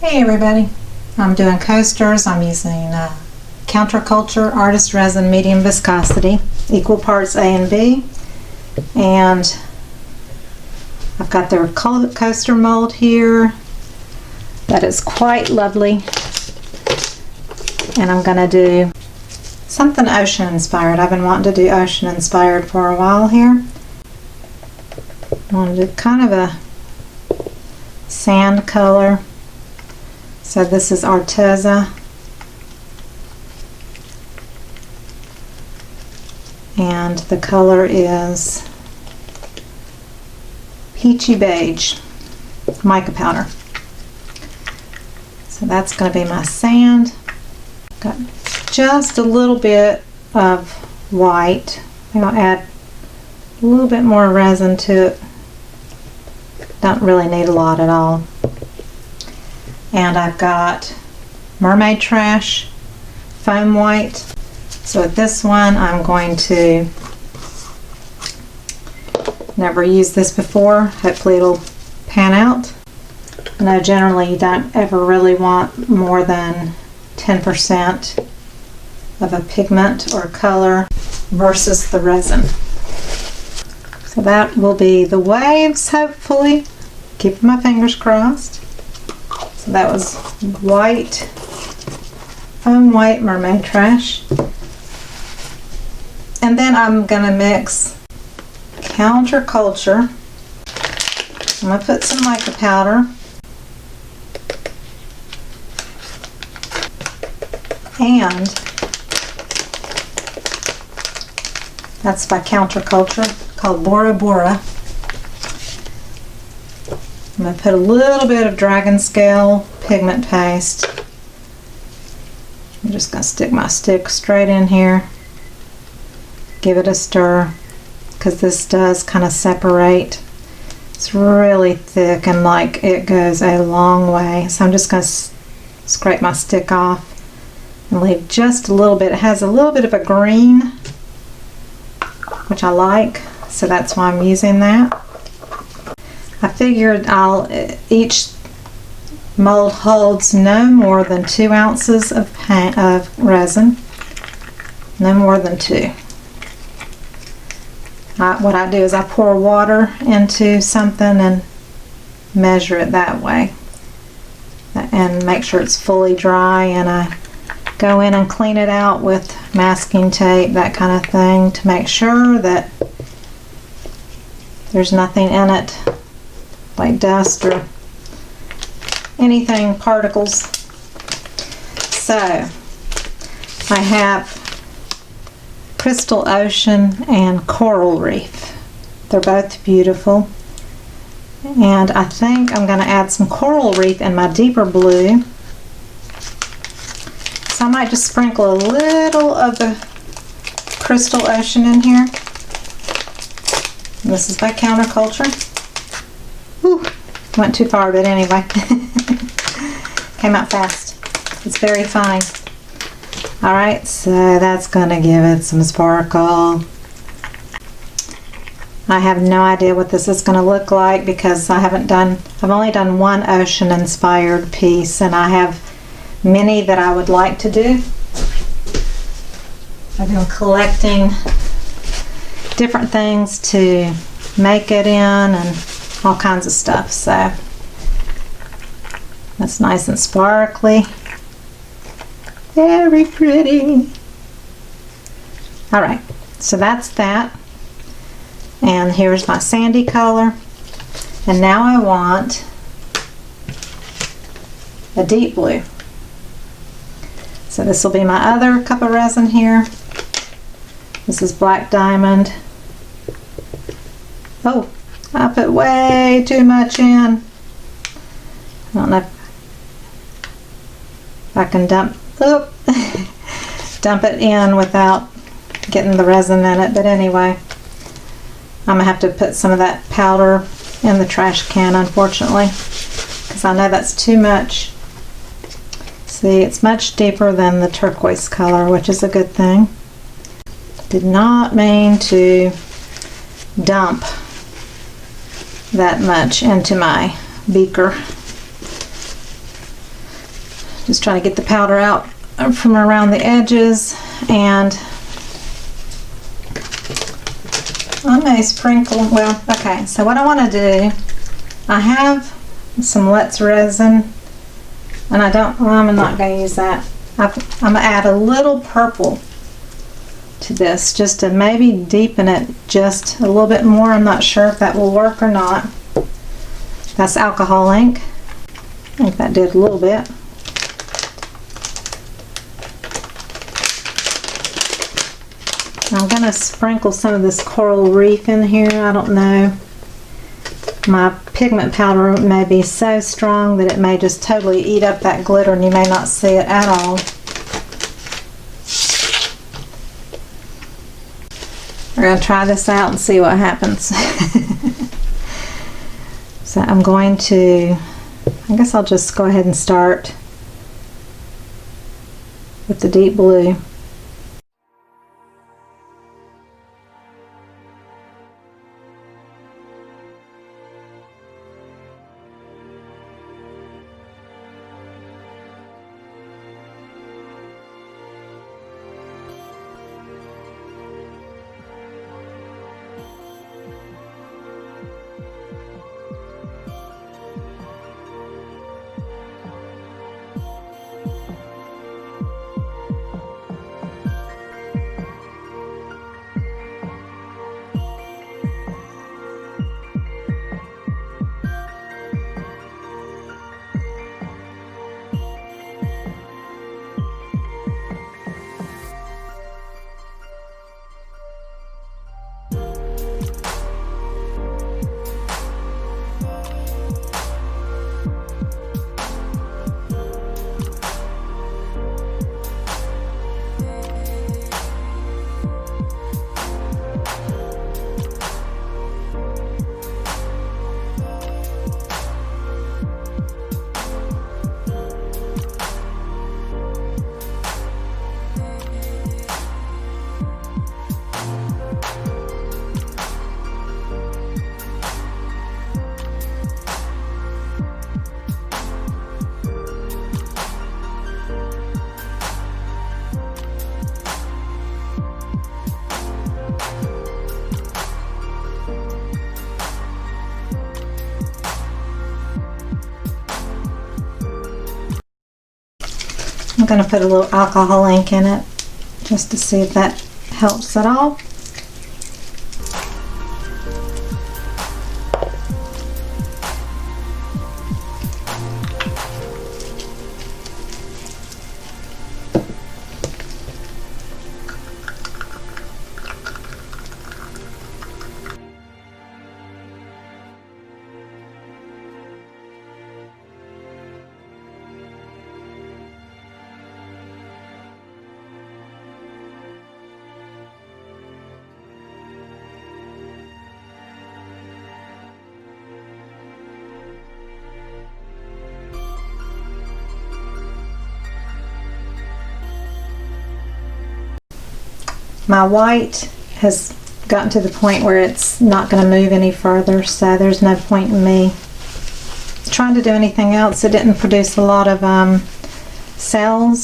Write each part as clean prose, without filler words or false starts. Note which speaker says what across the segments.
Speaker 1: Hey everybody, I'm doing coasters. I'm using Counterculture Artist Resin Medium Viscosity, equal parts A and B, and I've got their coaster mold here that is quite lovely, and I'm going to do something ocean inspired. I've been wanting to do ocean inspired for a while here. I want to do kind of a sand color. So this is Arteza, and the color is peachy beige mica powder. So that's going to be my sand. Got just a little bit of white. I'll add a little bit more resin to it. Don't really need a lot at all. And I've got Mermaid Trash foam white. So with this one I'm going to, never used this before, hopefully it'll pan out. I know generally you don't ever really want more than 10% of a pigment or color versus the resin. So that will be the waves, hopefully. Keeping my fingers crossed. So that was white, foam white Mermaid Trash. And then I'm going to mix Counterculture. I'm going to put some mica powder. And that's by Counterculture, called Bora Bora. I'm going to put a little bit of dragon scale pigment paste. I'm just going to stick my stick straight in here. Give it a stir, because this does kind of separate. It's really thick and like it goes a long way. So I'm just going to scrape my stick off and leave just a little bit. It has a little bit of a green, which I like, so that's why I'm using that. I figured each mold holds no more than 2 ounces of resin, no more than 2. What I do is I pour water into something and measure it that way, and make sure it's fully dry, and I go in and clean it out with masking tape, that kind of thing, to make sure that there's nothing in it like dust or anything, particles. So I have Crystal Ocean and Coral Reef. They're both beautiful, and I think I'm going to add some Coral Reef in my deeper blue. So I might just sprinkle a little of the Crystal Ocean in here. And this is by Counterculture. Whew, went too far, but anyway. Came out fast. It's very fine. Alright, so that's going to give it some sparkle. I have no idea what this is going to look like, because I've only done one ocean inspired piece, and I have many that I would like to do. I've been collecting different things to make it in and all kinds of stuff, so that's nice and sparkly. Very pretty. Alright, so that's that. And here's my sandy color. And now I want a deep blue. So this will be my other cup of resin here. This is Black Diamond. Oh, I put way too much in. I don't know if I can dump it in without getting the resin in it, but anyway, I'm gonna have to put some of that powder in the trash can, unfortunately, because I know that's too much. See, it's much deeper than the turquoise color, which is a good thing. Did not mean to dump that much into my beaker. Just trying to get the powder out from around the edges, and I may sprinkle, well, okay, so what I want to do, I have some Lett's resin, and I'm not going to use that. I'm going to add a little purple to this just to maybe deepen it just a little bit more. I'm not sure if that will work or not. That's alcohol ink. I think that did a little bit. I'm going to sprinkle some of this coral reef in here. I don't know. My pigment powder may be so strong that it may just totally eat up that glitter and you may not see it at all. We're going to try this out and see what happens. So I'm going to, I guess I'll just go ahead and start with the deep blue. I'm going to put a little alcohol ink in it just to see if that helps at all. My white has gotten to the point where it's not going to move any further, so there's no point in me trying to do anything else. It didn't produce a lot of cells,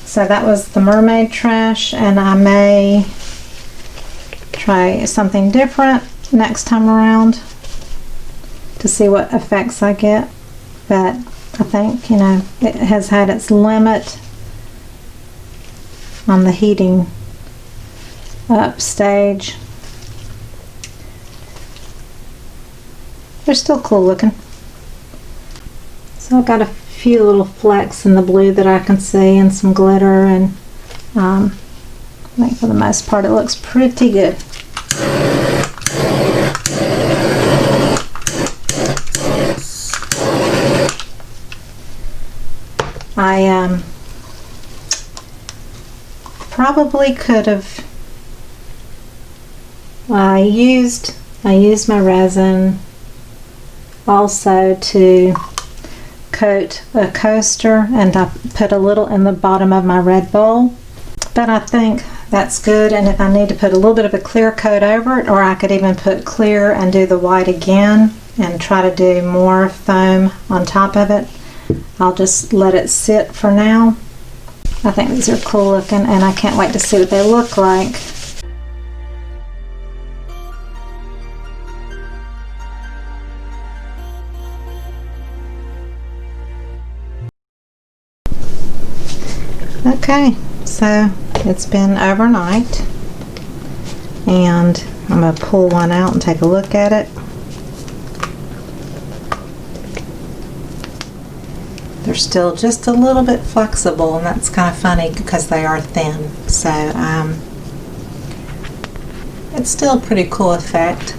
Speaker 1: so that was the mermaid trash, and I may try something different next time around to see what effects I get. But I think, you know, it has had its limit on the heating up stage. They're still cool looking. So I've got a few little flecks in the blue that I can see and some glitter, and I think for the most part it looks pretty good. I probably could have I used my resin also to coat a coaster, and I put a little in the bottom of my red bowl, but I think that's good. And if I need to put a little bit of a clear coat over it, or I could even put clear and do the white again and try to do more foam on top of it, I'll just let it sit for now. I think these are cool looking, and I can't wait to see what they look like. Okay, so it's been overnight, and I'm going to pull one out and take a look at it. They're still just a little bit flexible, and that's kind of funny because they are thin. So it's still a pretty cool effect.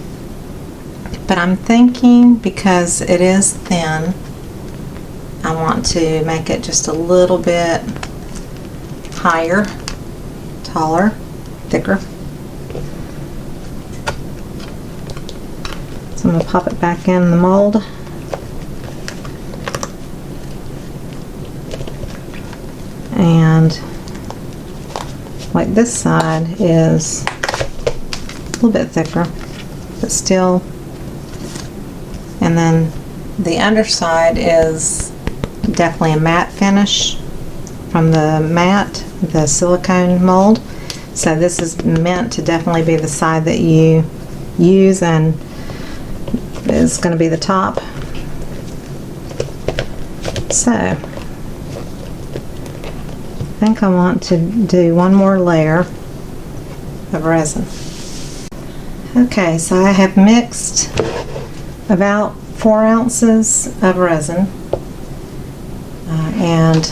Speaker 1: But I'm thinking, because it is thin, I want to make it just a little bit higher, taller, thicker. So I'm going to pop it back in the mold. And like this side is a little bit thicker, but still, and then the underside is definitely a matte finish from the matte, the silicone mold. So this is meant to definitely be the side that you use, and is going to be the top. So I think I want to do one more layer of resin. Okay, so I have mixed about 4 ounces of resin, and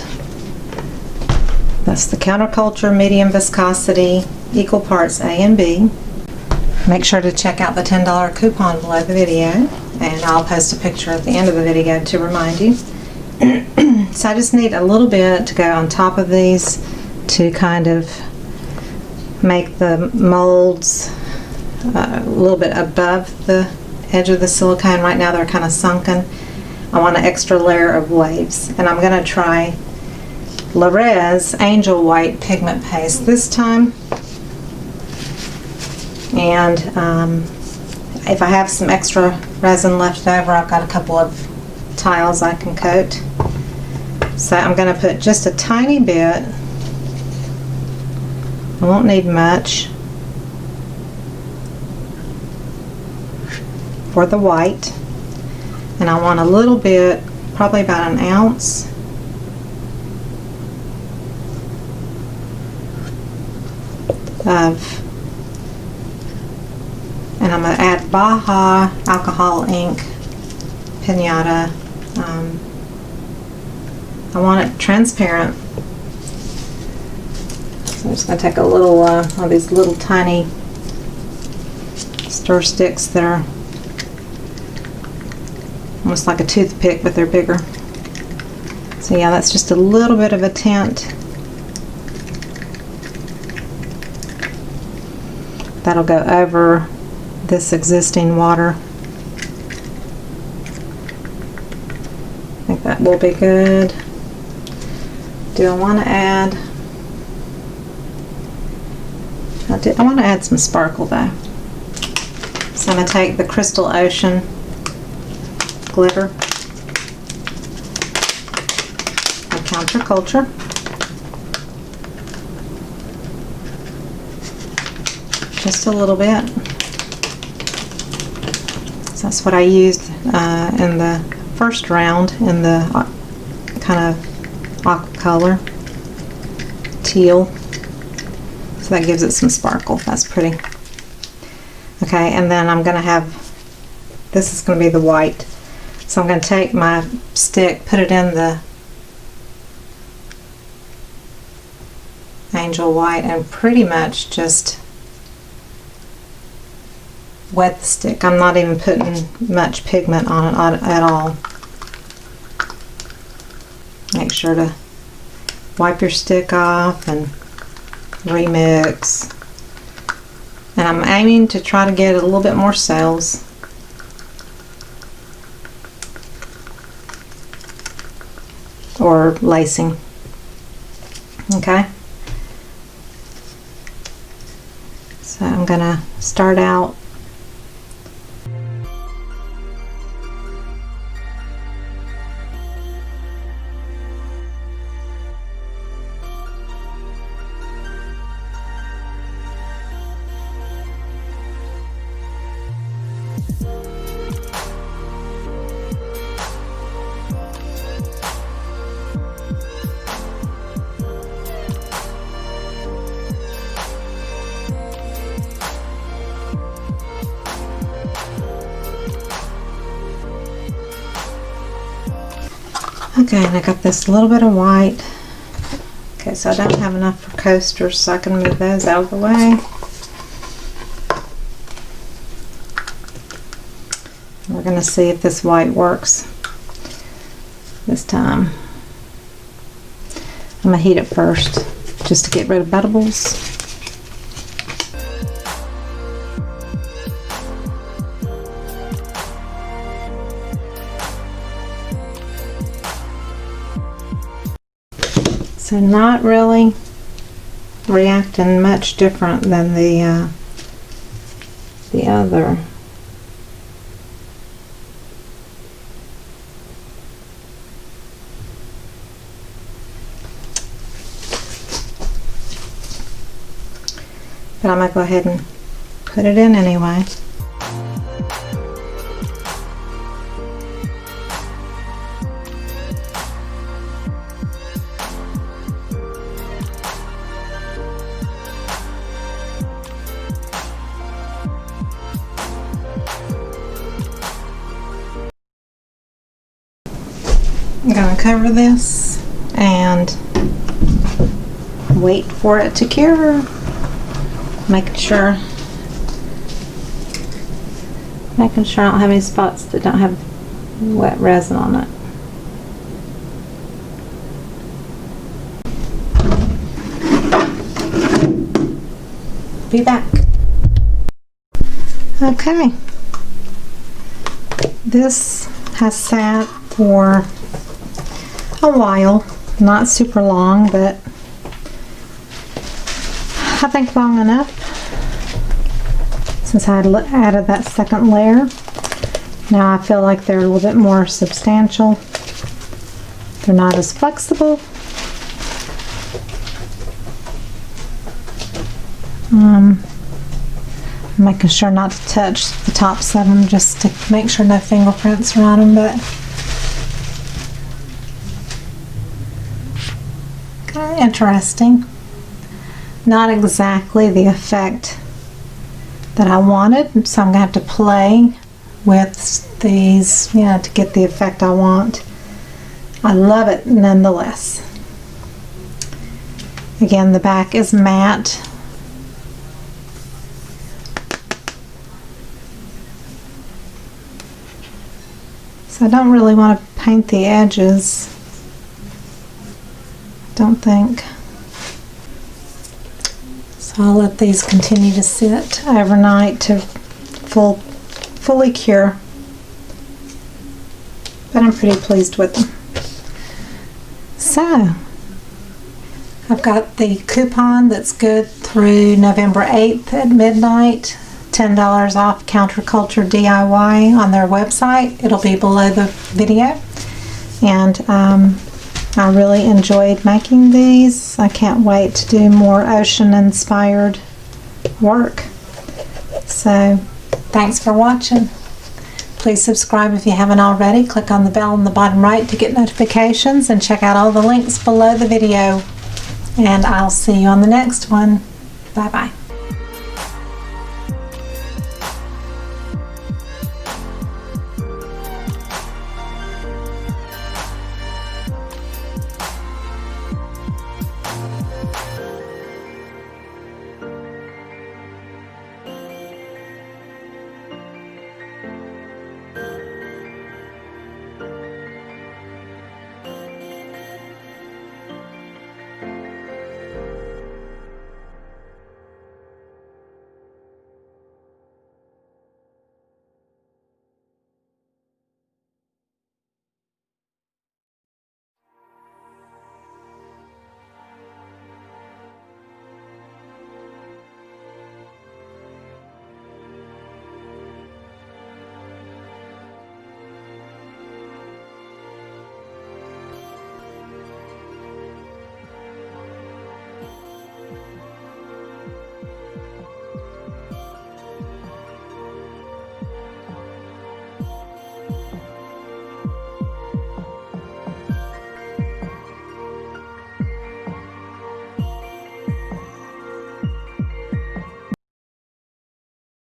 Speaker 1: that's the Counterculture medium viscosity, equal parts A and B. Make sure to check out the $10 coupon below the video, and I'll post a picture at the end of the video to remind you. So I just need a little bit to go on top of these to kind of make the molds a little bit above the edge of the silicone. Right now they're kind of sunken. I want an extra layer of waves, and I'm going to try RESIN Angel White pigment paste this time. And if I have some extra resin left over, I've got a couple of tiles I can coat. So I'm going to put just a tiny bit. I won't need much for the white, and I want a little bit, probably about an ounce of, and I'm going to add Baja alcohol ink pinata. I want it transparent, so I'm just going to take a little of these little tiny stir sticks that are almost like a toothpick, but they're bigger. So yeah, that's just a little bit of a tint. That'll go over this existing water. I think that will be good. Do I want to add? I want to add some sparkle though. So I'm going to take the Crystal Ocean glitter by Counterculture. Just a little bit. So that's what I used in the first round in the kind of aqua color teal, so that gives it some sparkle. That's pretty. Okay, and then I'm going to have, this is going to be the white, so I'm going to take my stick, put it in the Angel White, and pretty much just wet the stick. I'm not even putting much pigment on it at all. Make sure to wipe your stick off and remix. And I'm aiming to try to get a little bit more cells. Or lacing. Okay. So I'm gonna start out Okay, and I got this little bit of white. Okay, so I don't have enough for coasters, so I can move those out of the way. We're going to see if this white works this time. I'm going to heat it first, just to get rid of bubbles. So not really reacting much different than the other. But I'm going to go ahead and put it in anyway. I'm going to cover this and wait for it to cure. Making sure I don't have any spots that don't have wet resin on it. Be back. Okay. This has sat for a while, not super long, but I think long enough since I had added that second layer. Now I feel like they're a little bit more substantial. They're not as flexible. Making sure not to touch the tops of them just to make sure no fingerprints are on them, but kind of interesting. Not exactly the effect that I wanted, so I'm going to have to play with these, to get the effect I want. I love it nonetheless. Again, the back is matte. So I don't really want to paint the edges, don't think. So I'll let these continue to sit overnight to fully cure. But I'm pretty pleased with them. So I've got the coupon that's good through November 8th at midnight. $10 off Counterculture DIY on their website. It'll be below the video. And I really enjoyed making these. I can't wait to do more ocean inspired work. So thanks for watching. Please subscribe if you haven't already. Click on the bell in the bottom right to get notifications, and check out all the links below the video. And I'll see you on the next one. Bye bye.